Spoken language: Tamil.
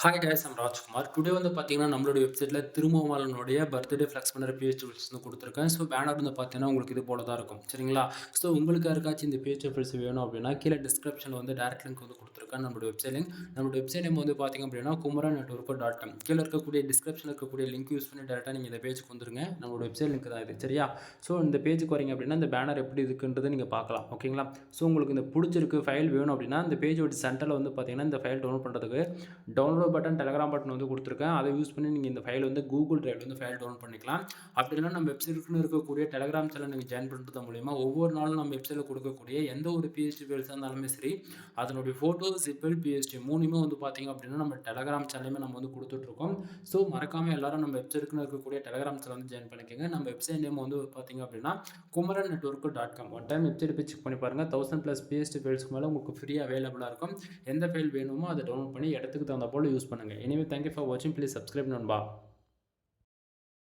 Hi guys, I'm Rajkumar. Today வந்து பார்த்தீங்கன்னா, நம்மளுடைய வெப்சைட்ல திருமாவளவனுடைய பர்த்டே ஃப்ளெக்ஸ் பண்ணுற பிஹெச்எஃப்எல்ஸ் வந்து குடுத்துருக்கேன். ஸோ பேனர் வந்து பார்த்தீங்கன்னா, உங்களுக்கு இது போல தான் இருக்கும். சரிங்களா? ஸோ உங்களுக்கு யாருக்காச்சும் இந்த பிஹெச்எஃப்எல்ஸ் வேணும் அப்படின்னா, கீழ டிஸ்கிரிப்ஷன்ல வந்து டைரக்ட் லிங்க் வந்து குடுத்துருக்கேன். நம்மளுடைய வெப்சைட் லிங்க். நம்மளுடைய வெப்சைட் நேம் வந்து பார்த்தீங்க அப்படின்னா, kumaran@wipro.com. கீழ இருக்கக்கூடிய டிஸ்கிரிப்ஷன்ல இருக்கக்கூடிய லிங்க் யூஸ் பண்ணி டைரக்ட்டா நீங்க இந்த பேஜ்க்கு வந்துருங்க. நம்மளோட வெப்சைட் லிங்க் தான் இது. சரியா? ஸோ இந்த பேஜ்க்கு வரீங்க அப்படின்னா, இந்த பேனர் எப்படி இருக்குன்றத நீங்க பார்க்கலாம். ஓகேங்களா? ஸோ உங்களுக்கு இந்த புடிச்சிருக்கு, ஃபைல் வேணும் அப்படின்னா, இந்த பேஜோட சென்டர்ல வந்து பார்த்தீங்கன்னா, இந்த ஃபைல் டவுன்லோட் பண்றதுக்கு டவுன்லோட் பட்டன், டெலகிராம் பட்டன் வந்து குடுத்துருக்கேன். அதை யூஸ் பண்ணி நீங்க இந்த ஃபைல் வந்து கூகுள் டிரைவ்ல வந்து ஃபைல் டவுன்லோட் பண்ணிக்கலாம். அப்படி இல்லைனா நம்ம வெப்சைட்க்குன்னு இருக்கக்கூடிய டெலகிராம் சேனல் நீங்க ஜாயின் பண்றது மூலியமா ஒவ்வொரு நாளும் நம்ம வெப்சைட்ல கொடுக்கக்கூடிய எந்த ஒரு பிஹெச்பி ஃபைல்ஸா இருந்தாலுமே சரி, அதனுடைய ஃபோட்டோ, ஜிப்பர், பிஹெச்பி 3மே வந்து பார்த்தீங்க அப்படின்னா, நம்ம டெலகிராம் சேனல்லையுமே நம்ம வந்து குடுத்துட்ருக்கோம். ஸோ மறக்காம எல்லாரும் நம்ம வெப்சைட்க்குன்னு இருக்கக்கூடிய டெலகிராம் சேனல் வந்து ஜாயின் பண்ணிக்கங்க. நம்ம வெப்சைட் நேம் வந்து பார்த்தீங்க அப்படின்னா, kumarannetwork.com. ஒன் டைம் வெப்சைட் போய் செக் பண்ணி பாருங்க. 1000+ பிஹெச்பி ஃபைல்ஸ்க்கு மேல உங்களுக்கு ஃப்ரீயா அவைலபிளா இருக்கும். எந்த ஃபைல் வேணுமோ அதை டவுன்லோட் பண்ணி இடத்துக்கு தகுந்தா போல யூஸ் பண்ணுங்க. எனிவே தேங்க் யூ ஃபார் வாட்சிங். ப்ளீஸ் சப்ஸ்கிரைப் நண்பா.